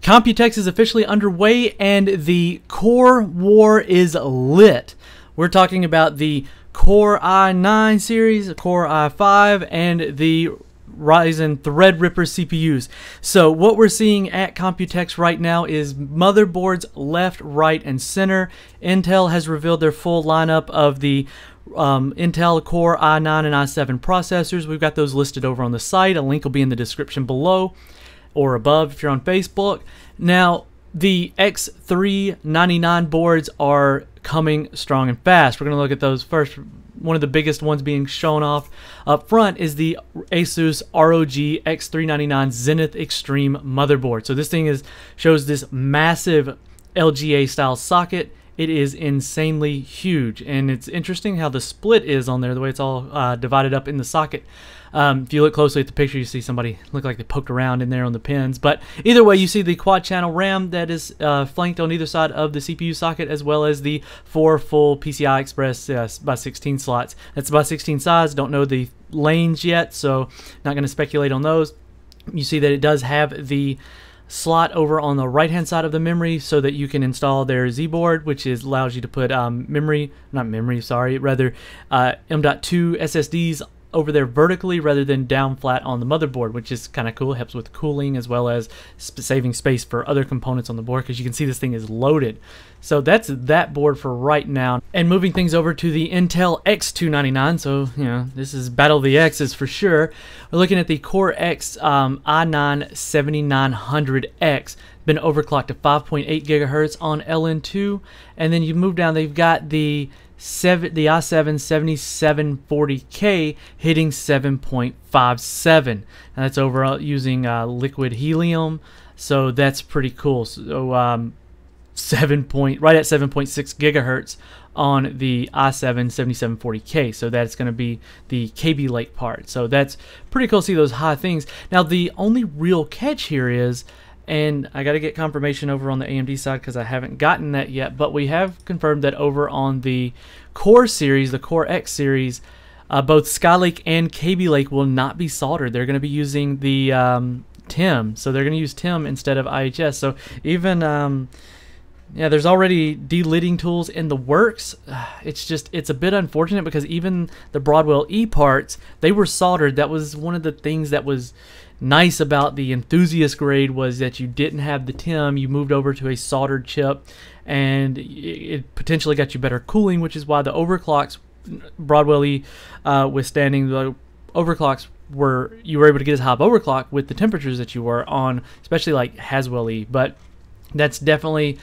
Computex is officially underway and the Core War is lit. We're talking about the Core i9 series, Core i5, and the Ryzen Threadripper CPUs. So what we're seeing at Computex right now is motherboards left, right, and center. Intel has revealed their full lineup of the Intel Core i9 and i7 processors. We've got those listed over on the site. A link will be in the description below or above if you're on Facebook. Now, the X399 boards are coming strong and fast. We're going to look at those first. One of the biggest ones being shown off up front is the Asus ROG X399 Zenith Extreme motherboard. So this thing shows this massive LGA style socket. It is insanely huge, and it's interesting how the split is on there, the way it's all divided up in the socket. If you look closely at the picture, you see somebody look like they poked around in there on the pins. But either way, you see the quad channel RAM that is flanked on either side of the CPU socket, as well as the 4 full PCI Express by 16 slots. That's by 16 size. Don't know the lanes yet, so not going to speculate on those. You see that it does have the slot over on the right hand side of the memory so that you can install their Z board, which allows you to put M.2 SSDs over there vertically rather than down flat on the motherboard, which is kind of cool. It helps with cooling as well as saving space for other components on the board, because you can see this thing is loaded. So that's that board for right now. And moving things over to the Intel X299, so you know, this is Battle of the X's for sure. We're looking at the Core X i9 7900X. Been overclocked to 5.8 gigahertz on LN2, and then you move down, they've got the i7 7740K hitting 7.57, and that's over using liquid helium, so that's pretty cool. So right at 7.6 gigahertz on the i7 7740K, so that's going to be the KB Lake part. So that's pretty cool to see those high things. Now the only real catch here is, and I got to get confirmation over on the AMD side because I haven't gotten that yet, but we have confirmed that over on the Core series, the Core X series, both Skylake and KB Lake will not be soldered. They're going to be using the TIM, so they're going to use TIM instead of IHS. So even yeah, there's already delidding tools in the works. It's a bit unfortunate because even the Broadwell E parts, they were soldered. That was one of the things that was nice about the enthusiast grade, was that you didn't have the TIM. You moved over to a soldered chip, and it potentially got you better cooling, which is why the overclocks, Broadwell E withstanding the overclocks, you were able to get as high of overclock with the temperatures that you were on, especially like Haswell E. But that's definitely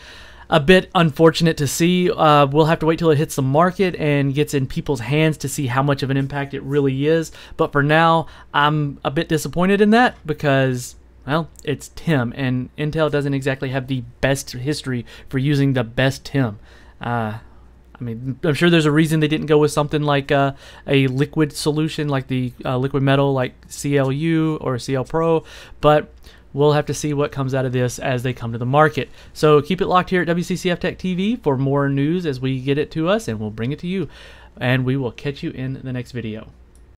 a bit unfortunate to see. We'll have to wait till it hits the market and gets in people's hands to see how much of an impact it really is. But for now, I'm a bit disappointed in that because, well, it's TIM, and Intel doesn't exactly have the best history for using the best TIM. I mean, I'm sure there's a reason they didn't go with something like a liquid solution, like the liquid metal, like CLU or CL Pro, but we'll have to see what comes out of this as they come to the market. So keep it locked here at WCCF Tech TV for more news as we get it to us, and we'll bring it to you. And we will catch you in the next video.